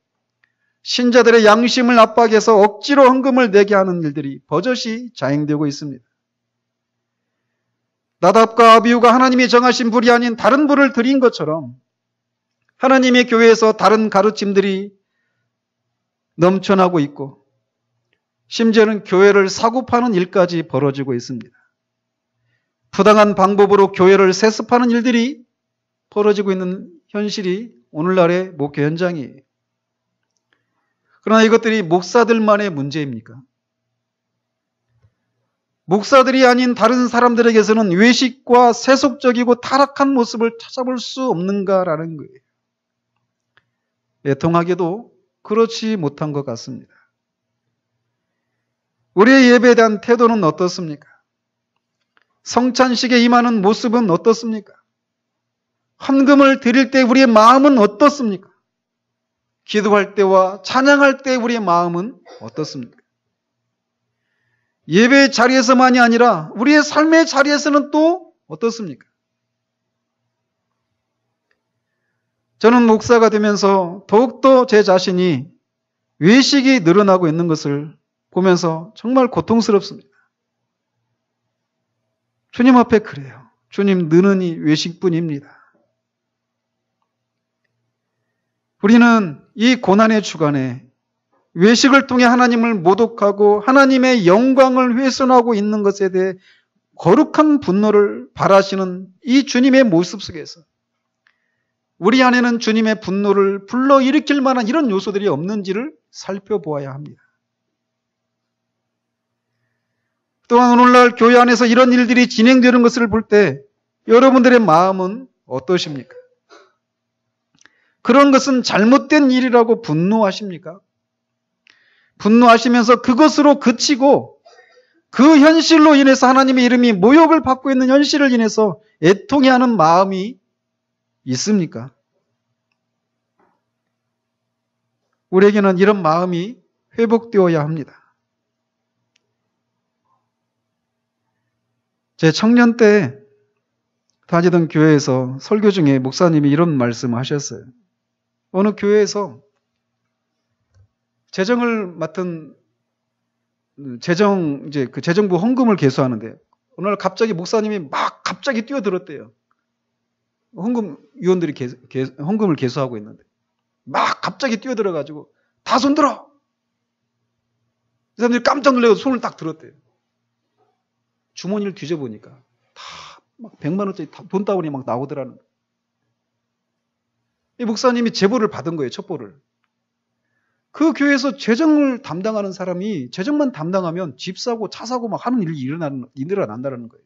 신자들의 양심을 압박해서 억지로 헌금을 내게 하는 일들이 버젓이 자행되고 있습니다. 나답과 아비후가 하나님이 정하신 불이 아닌 다른 불을 드린 것처럼 하나님의 교회에서 다른 가르침들이 넘쳐나고 있고 심지어는 교회를 사고 파는 일까지 벌어지고 있습니다. 부당한 방법으로 교회를 세습하는 일들이 벌어지고 있는 현실이 오늘날의 목회 현장이에요. 그러나 이것들이 목사들만의 문제입니까? 목사들이 아닌 다른 사람들에게서는 외식과 세속적이고 타락한 모습을 찾아볼 수 없는가라는 거예요. 애통하게도 그렇지 못한 것 같습니다. 우리의 예배에 대한 태도는 어떻습니까? 성찬식에 임하는 모습은 어떻습니까? 헌금을 드릴 때 우리의 마음은 어떻습니까? 기도할 때와 찬양할 때 우리의 마음은 어떻습니까? 예배의 자리에서만이 아니라 우리의 삶의 자리에서는 또 어떻습니까? 저는 목사가 되면서 더욱더 제 자신이 외식이 늘어나고 있는 것을 보면서 정말 고통스럽습니다. 주님 앞에 그래요. 주님 느느니 외식뿐입니다. 우리는 이 고난의 주간에 외식을 통해 하나님을 모독하고 하나님의 영광을 훼손하고 있는 것에 대해 거룩한 분노를 발하시는 이 주님의 모습 속에서 우리 안에는 주님의 분노를 불러일으킬 만한 이런 요소들이 없는지를 살펴보아야 합니다. 또한 오늘날 교회 안에서 이런 일들이 진행되는 것을 볼 때 여러분들의 마음은 어떠십니까? 그런 것은 잘못된 일이라고 분노하십니까? 분노하시면서 그것으로 그치고 그 현실로 인해서 하나님의 이름이 모욕을 받고 있는 현실을 인해서 애통해하는 마음이 있습니까? 우리에게는 이런 마음이 회복되어야 합니다. 제 청년 때 다니던 교회에서 설교 중에 목사님이 이런 말씀을 하셨어요. 어느 교회에서 재정을 맡은 재정부 헌금을 계수하는데 어느 날 갑자기 목사님이 막 갑자기 뛰어들었대요. 헌금위원들이 헌금을 계수하고 있는데 막 갑자기 뛰어들어가지고 다 손들어! 이 사람들이 깜짝 놀라서 손을 딱 들었대요. 주머니를 뒤져보니까 다 막 100만 원짜리 돈다운이 막 나오더라는 거예요. 이 목사님이 제보를 받은 거예요. 첩보를. 그 교회에서 재정을 담당하는 사람이 재정만 담당하면 집 사고 차 사고 막 하는 일이 일어난다는 거예요.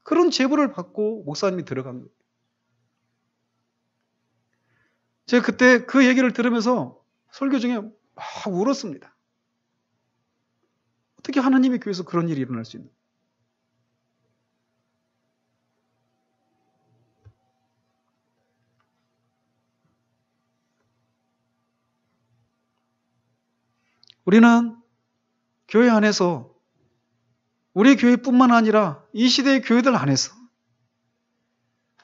그런 제보를 받고 목사님이 들어간 거예요. 제가 그때 그 얘기를 들으면서 설교 중에 막 울었습니다. 어떻게 하나님의 교회에서 그런 일이 일어날 수 있는? 우리는 교회 안에서 우리 교회뿐만 아니라 이 시대의 교회들 안에서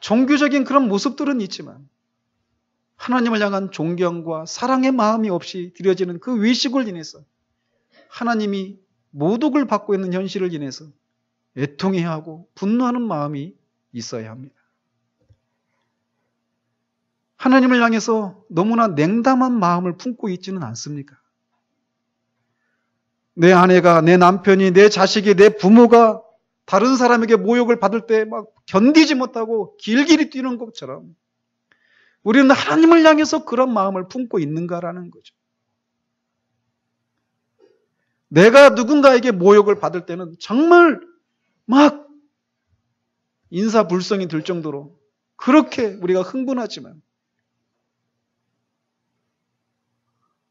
종교적인 그런 모습들은 있지만 하나님을 향한 존경과 사랑의 마음이 없이 드려지는 그 외식을 인해서 하나님이 모독을 받고 있는 현실을 인해서 애통해야 하고 분노하는 마음이 있어야 합니다. 하나님을 향해서 너무나 냉담한 마음을 품고 있지는 않습니까? 내 아내가, 내 남편이, 내 자식이, 내 부모가 다른 사람에게 모욕을 받을 때 막 견디지 못하고 길길이 뛰는 것처럼 우리는 하나님을 향해서 그런 마음을 품고 있는가라는 거죠. 내가 누군가에게 모욕을 받을 때는 정말 막 인사불성이 들 정도로 그렇게 우리가 흥분하지만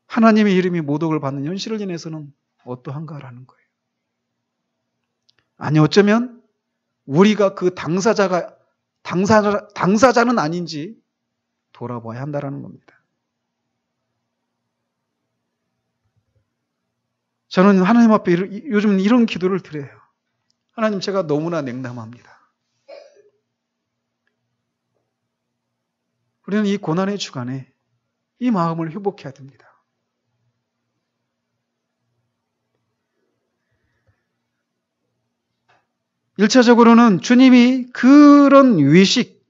하나님의 이름이 모독을 받는 현실을 인해서는 어떠한가라는 거예요. 아니 어쩌면 우리가 그 당사자는 아닌지 돌아봐야 한다는 겁니다. 저는 하나님 앞에 요즘 이런 기도를 드려요. 하나님, 제가 너무나 냉담합니다. 우리는 이 고난의 주간에 이 마음을 회복해야 됩니다. 일차적으로는 주님이 그런 외식,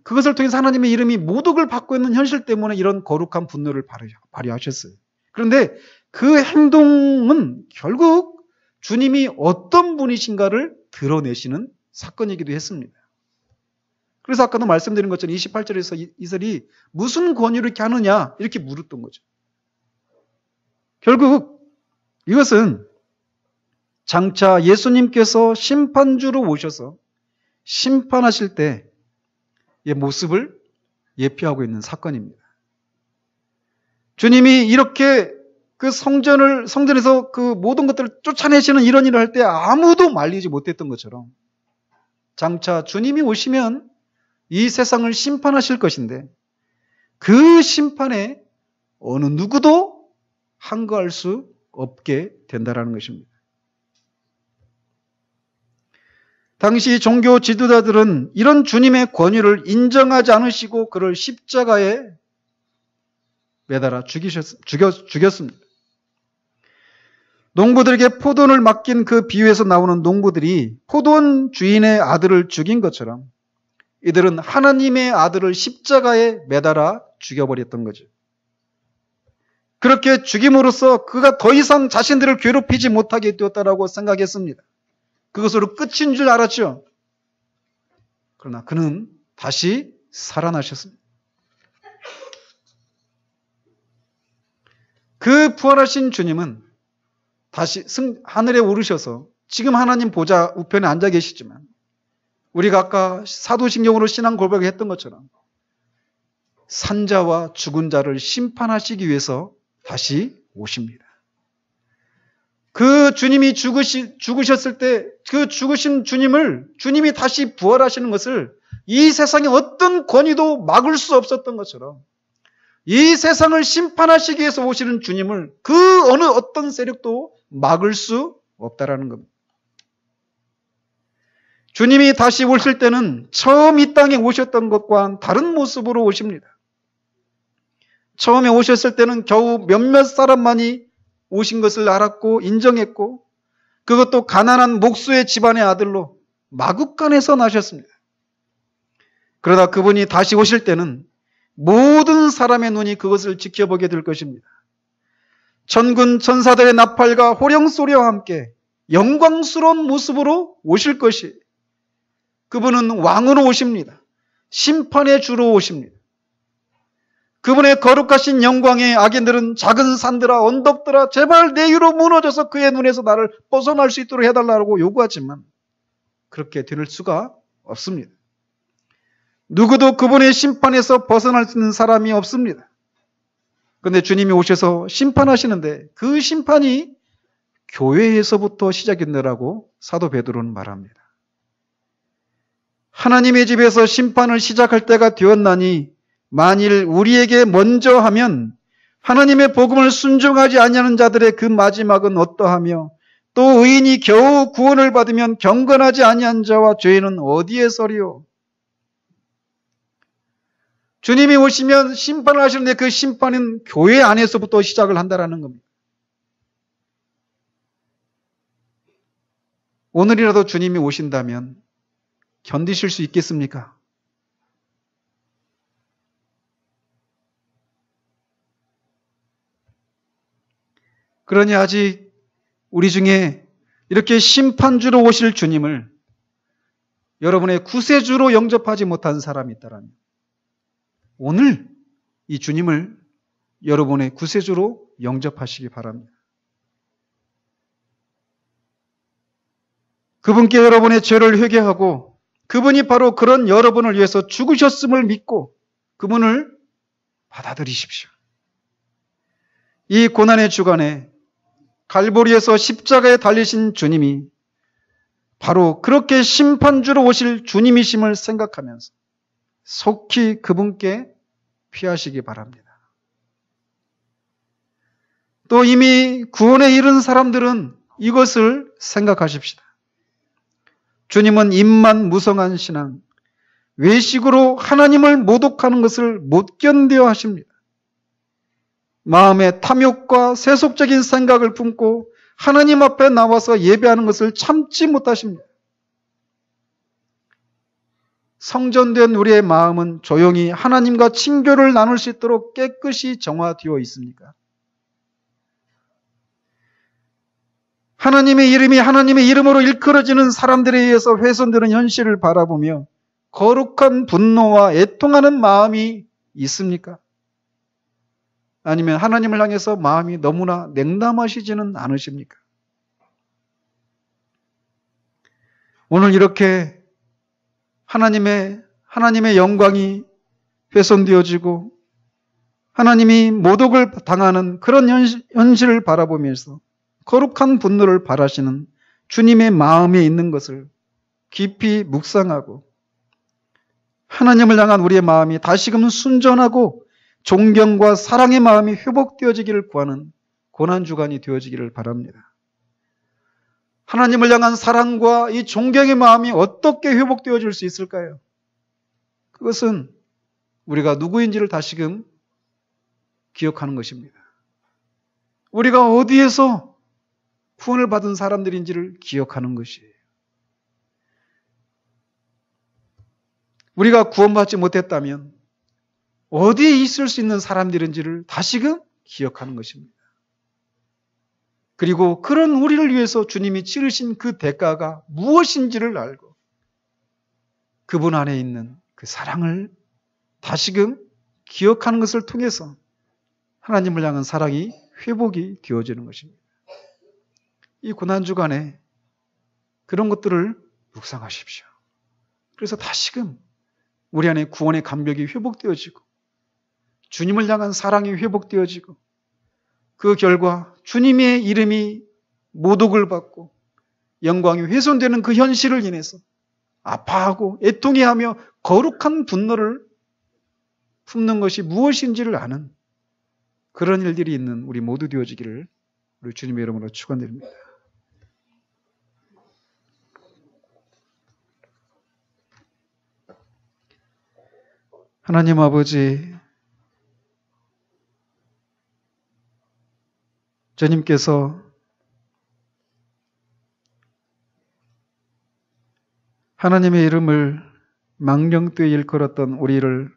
그것을 통해서 하나님의 이름이 모독을 받고 있는 현실 때문에 이런 거룩한 분노를 발휘하셨어요. 그런데 그 행동은 결국 주님이 어떤 분이신가를 드러내시는 사건이기도 했습니다. 그래서 아까도 말씀드린 것처럼 28절에서 이슬이 무슨 권유를 이렇게 하느냐 이렇게 물었던 거죠. 결국 이것은 장차 예수님께서 심판주로 오셔서 심판하실 때의 모습을 예표하고 있는 사건입니다. 주님이 이렇게 그 성전에서 그 모든 것들을 쫓아내시는 이런 일을 할 때 아무도 말리지 못했던 것처럼 장차 주님이 오시면 이 세상을 심판하실 것인데 그 심판에 어느 누구도 한거할 수 없게 된다라는 것입니다. 당시 종교 지도자들은 이런 주님의 권위를 인정하지 않으시고 그를 십자가에 매달아 죽였습니다. 농부들에게 포도원을 맡긴 그 비유에서 나오는 농부들이 포도원 주인의 아들을 죽인 것처럼 이들은 하나님의 아들을 십자가에 매달아 죽여버렸던 거죠. 그렇게 죽임으로써 그가 더 이상 자신들을 괴롭히지 못하게 되었다라고 생각했습니다. 그것으로 끝인 줄 알았죠. 그러나 그는 다시 살아나셨습니다. 그 부활하신 주님은 다시 하늘에 오르셔서 지금 하나님 보좌 우편에 앉아 계시지만 우리가 아까 사도신경으로 신앙 고백을 했던 것처럼 산자와 죽은 자를 심판하시기 위해서 다시 오십니다. 그 주님이 죽으셨을 때 그 죽으신 주님이 다시 부활하시는 것을 이 세상의 어떤 권위도 막을 수 없었던 것처럼 이 세상을 심판하시기 위해서 오시는 주님을 그 어느 어떤 세력도 막을 수 없다라는 겁니다. 주님이 다시 오실 때는 처음 이 땅에 오셨던 것과는 다른 모습으로 오십니다. 처음에 오셨을 때는 겨우 몇몇 사람만이 오신 것을 알았고 인정했고 그것도 가난한 목수의 집안의 아들로 마국간에서 나셨습니다. 그러다 그분이 다시 오실 때는 모든 사람의 눈이 그것을 지켜보게 될 것입니다. 천군 천사들의 나팔과 호령소리와 함께 영광스러운 모습으로 오실 것이 그분은 왕으로 오십니다. 심판의 주로 오십니다. 그분의 거룩하신 영광에 악인들은 작은 산들아 언덕들아 제발 내 위로 무너져서 그의 눈에서 나를 벗어날 수 있도록 해달라고 요구하지만 그렇게 될 수가 없습니다. 누구도 그분의 심판에서 벗어날 수 있는 사람이 없습니다. 그런데 주님이 오셔서 심판하시는데 그 심판이 교회에서부터 시작된다라고 사도 베드로는 말합니다. 하나님의 집에서 심판을 시작할 때가 되었나니 만일 우리에게 먼저 하면 하나님의 복음을 순종하지 아니하는 자들의 그 마지막은 어떠하며 또 의인이 겨우 구원을 받으면 경건하지 아니한 자와 죄인은 어디에 서리요? 주님이 오시면 심판을 하시는데 그 심판은 교회 안에서부터 시작을 한다라는 겁니다. 오늘이라도 주님이 오신다면 견디실 수 있겠습니까? 그러니 아직 우리 중에 이렇게 심판주로 오실 주님을 여러분의 구세주로 영접하지 못한 사람이 있다면 오늘 이 주님을 여러분의 구세주로 영접하시기 바랍니다. 그분께 여러분의 죄를 회개하고 그분이 바로 그런 여러분을 위해서 죽으셨음을 믿고 그분을 받아들이십시오. 이 고난의 주간에 갈보리에서 십자가에 달리신 주님이 바로 그렇게 심판주로 오실 주님이심을 생각하면서 속히 그분께 피하시기 바랍니다. 또 이미 구원에 이른 사람들은 이것을 생각하십시다. 주님은 입만 무성한 신앙, 외식으로 하나님을 모독하는 것을 못 견뎌 하십니다. 마음에 탐욕과 세속적인 생각을 품고 하나님 앞에 나와서 예배하는 것을 참지 못하십니다. 성전된 우리의 마음은 조용히 하나님과 친교를 나눌 수 있도록 깨끗이 정화되어 있습니까? 하나님의 이름이 하나님의 이름으로 일컬어지는 사람들에 의해서 훼손되는 현실을 바라보며 거룩한 분노와 애통하는 마음이 있습니까? 아니면 하나님을 향해서 마음이 너무나 냉담하시지는 않으십니까? 오늘 이렇게 하나님의 영광이 훼손되어지고 하나님이 모독을 당하는 그런 현실을 바라보면서 거룩한 분노를 바라시는 주님의 마음에 있는 것을 깊이 묵상하고 하나님을 향한 우리의 마음이 다시금 순전하고 존경과 사랑의 마음이 회복되어지기를 구하는 고난주간이 되어지기를 바랍니다. 하나님을 향한 사랑과 이 존경의 마음이 어떻게 회복되어질 수 있을까요? 그것은 우리가 누구인지를 다시금 기억하는 것입니다. 우리가 어디에서 구원을 받은 사람들인지를 기억하는 것이에요. 우리가 구원받지 못했다면 어디에 있을 수 있는 사람들인지를 다시금 기억하는 것입니다. 그리고 그런 우리를 위해서 주님이 치르신 그 대가가 무엇인지를 알고 그분 안에 있는 그 사랑을 다시금 기억하는 것을 통해서 하나님을 향한 사랑이 회복이 되어지는 것입니다. 이 고난주간에 그런 것들을 묵상하십시오. 그래서 다시금 우리 안에 구원의 감격이 회복되어지고 주님을 향한 사랑이 회복되어지고 그 결과 주님의 이름이 모독을 받고 영광이 훼손되는 그 현실을 인해서 아파하고 애통해하며 거룩한 분노를 품는 것이 무엇인지를 아는 그런 일들이 있는 우리 모두 되어지기를 우리 주님의 이름으로 축원드립니다. 하나님 아버지, 주님께서 하나님의 이름을 망령되이 일컬었던 우리를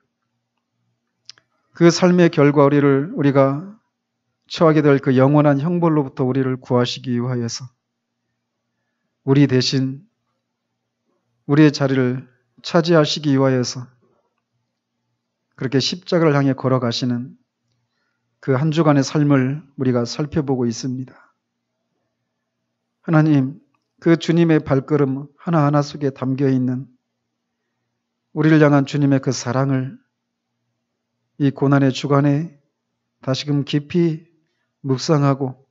그 삶의 결과 우리가 처하게 될 그 영원한 형벌로부터 우리를 구하시기 위하여서 우리 대신 우리의 자리를 차지하시기 위하여서 그렇게 십자가를 향해 걸어가시는 그 한 주간의 삶을 우리가 살펴보고 있습니다. 하나님, 그 주님의 발걸음 하나하나 속에 담겨있는 우리를 향한 주님의 그 사랑을 이 고난의 주간에 다시금 깊이 묵상하고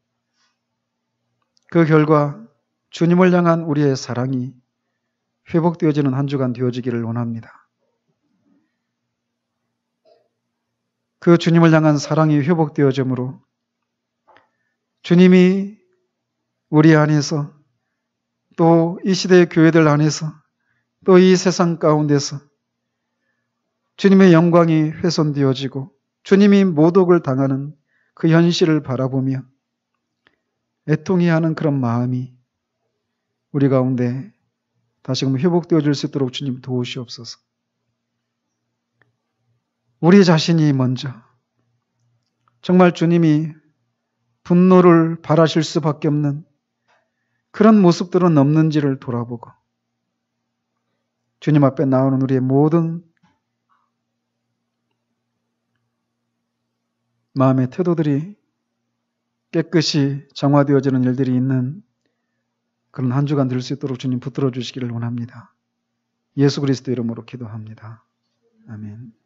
그 결과 주님을 향한 우리의 사랑이 회복되어지는 한 주간 되어지기를 원합니다. 그 주님을 향한 사랑이 회복되어짐으로 주님이 우리 안에서 또 이 시대의 교회들 안에서 또 이 세상 가운데서 주님의 영광이 훼손되어지고 주님이 모독을 당하는 그 현실을 바라보며 애통해하는 그런 마음이 우리 가운데 다시금 회복되어질 수 있도록 주님 도우시옵소서. 우리 자신이 먼저 정말 주님이 분노를 바라실 수밖에 없는 그런 모습들은 없는지를 돌아보고 주님 앞에 나오는 우리의 모든 마음의 태도들이 깨끗이 정화되어지는 일들이 있는 그런 한 주간 될 수 있도록 주님 붙들어 주시기를 원합니다. 예수 그리스도 이름으로 기도합니다. 아멘.